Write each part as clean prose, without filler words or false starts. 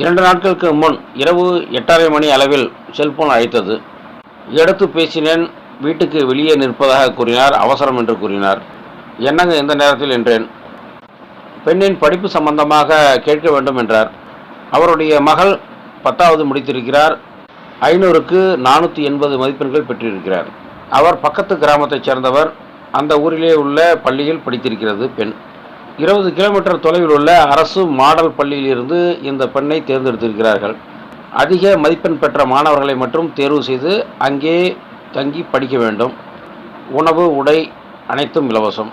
2 நாட்களுக்கு முன் இரவு 8:30 மணி அளவில் செல்போன் அழைத்தது. எடுத்து பேசினேன். வீட்டுக்கு வெளியே நிற்பதாக கூறினார். அவசரம் என்று கூறினார். என்னங்க இந்த நேரத்தில் என்றேன். பெண்ணின் படிப்பு சம்பந்தமாக கேட்க வேண்டும் என்றார். அவருடைய மகள் 10வது முடித்திருக்கிறார். 500க்கு 480 மதிப்பெண்கள் பெற்றிருக்கிறார். அவர் பக்கத்து கிராமத்தைச் சேர்ந்தவர். அந்த ஊரிலே உள்ள பள்ளியில் படித்திருக்கிறது பெண். 20 கிலோமீட்டர் தொலைவில் உள்ள அரசு மாடல் பள்ளியிலிருந்து இந்த பெண்ணை தேர்ந்தெடுத்திருக்கிறார்கள். அதிக மதிப்பெண் பெற்ற மாணவர்களை மட்டும் தேர்வு செய்து அங்கே தங்கி படிக்க வேண்டும். உணவு, உடை அனைத்தும் இலவசம்.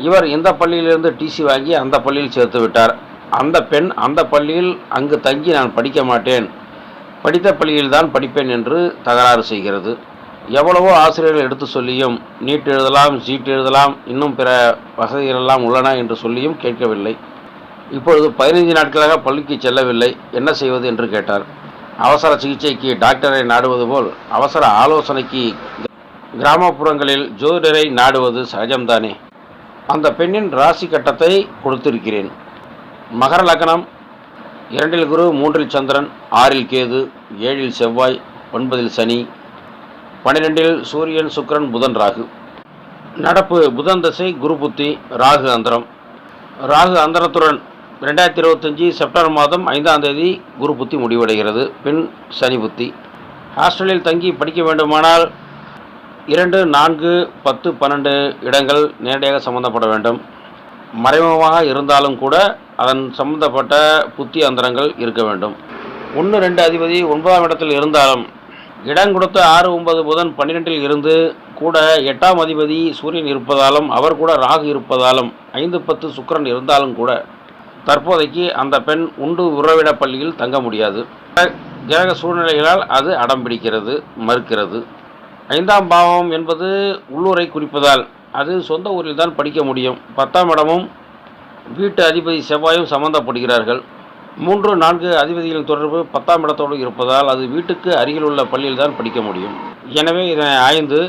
இவர் இந்த பள்ளியிலிருந்து டிசி வாங்கி அந்த பள்ளியில் சேர்த்து விட்டார். அந்த பெண் அந்த பள்ளியில் அங்கு தங்கி நான் படிக்க மாட்டேன், படித்த பள்ளியில்தான் படிப்பேன் என்று தகராறு செய்கிறது. எவ்வளவோ ஆசிரியர்கள் எடுத்து சொல்லியும் நீட் எழுதலாம், சீட் எழுதலாம், இன்னும் பிற வசதிகளெல்லாம் உள்ளன என்று சொல்லியும் கேட்கவில்லை. இப்பொழுது 15 நாட்களாக பள்ளிக்கு செல்லவில்லை. என்ன செய்வது என்று கேட்டார். அவசர சிகிச்சைக்கு டாக்டரை நாடுவது போல் அவசர ஆலோசனைக்கு கிராமப்புறங்களில் ஜோதிடரை நாடுவது சகஜம்தானே. அந்த பெண்ணின் ராசி கட்டத்தை கொடுத்திருக்கிறேன். மகர லக்னம், 2இல் குரு, 3இல் சந்திரன், 6இல் கேது, 7இல் செவ்வாய், 9இல் சனி, 12இல் சூரியன், சுக்கிரன், புதன், ராகு. நடப்பு புதன் தசை, குரு புத்தி, ராகு அந்தரம். ராகு அந்தரத்துடன் 2025 செப்டம்பர் மாதம் 5ஆம் தேதி குரு புத்தி முடிவடைகிறது. பின் சனி புத்தி. ஹாஸ்டலில் தங்கி படிக்க வேண்டுமானால் 2, 4, 10, 12 இடங்கள் நேரடியாக சம்பந்தப்பட வேண்டும். மறைமுகமாக இருந்தாலும் கூட அதன் சம்பந்தப்பட்ட புத்தி அந்தரங்கள் இருக்க வேண்டும். 1, 2 அதிபதி 9ஆம் இடத்தில் இருந்தாலும் இடம் கொடுத்த 6, 9 புதன் 12இல் இருந்து கூட 8ஆம் அதிபதி சூரியன் இருப்பதாலும் அவர் கூட ராகு இருப்பதாலும் 5, 10 சுக்கிரன் இருந்தாலும் கூட தற்போதைக்கு அந்த பெண் உண்டு உறவிட பள்ளியில் தங்க முடியாது. கிரக சூழ்நிலைகளால் அது அடம் பிடிக்கிறது, மறுக்கிறது. 5ஆம் பாவம் என்பது உள்ளூரை குறிப்பதால் அது சொந்த ஊரில் தான் படிக்க முடியும். 10ஆம் இடமும் வீட்டு அதிபதி செவ்வாயும் சம்பந்தப்படுகிறார்கள். 3, 4 அதிபதிகளின் தொடர்பு 10ஆம் இடத்தோடு இருப்பதால் அது வீட்டுக்கு அருகில் உள்ள பள்ளியில் தான் படிக்க முடியும். எனவே இதனை ஆய்ந்து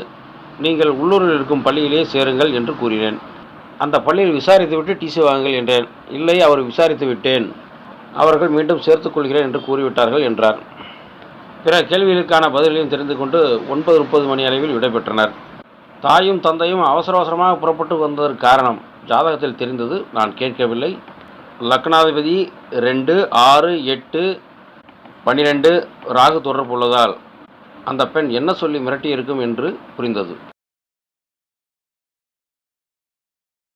நீங்கள் உள்ளூரில் இருக்கும் பள்ளியிலே சேருங்கள் என்று கூறினேன். அந்த பள்ளியில் விசாரித்துவிட்டு டிசி வாங்குங்கள் என்றேன். இல்லை, அவர் விசாரித்து விட்டேன், அவர்கள் மீண்டும் சேர்த்துக்கொள்கிறேன் என்று கூறிவிட்டார்கள் என்றார். பிற கேள்விகளுக்கான பதில்களையும் தெரிந்து கொண்டு 9:30 மணி அளவில் விடைபெற்றனர். தாயும் தந்தையும் அவசரமாக புறப்பட்டு வந்ததற்கு காரணம் ஜாதகத்தில் தெரிந்தது. நான் கேட்கவில்லை. லக்னாதிபதி 2, 6, 8, 12 ராகு தொடர்பு உள்ளதால் அந்த பெண் என்ன சொல்லி மிரட்டியிருக்கும் என்று புரிந்தது.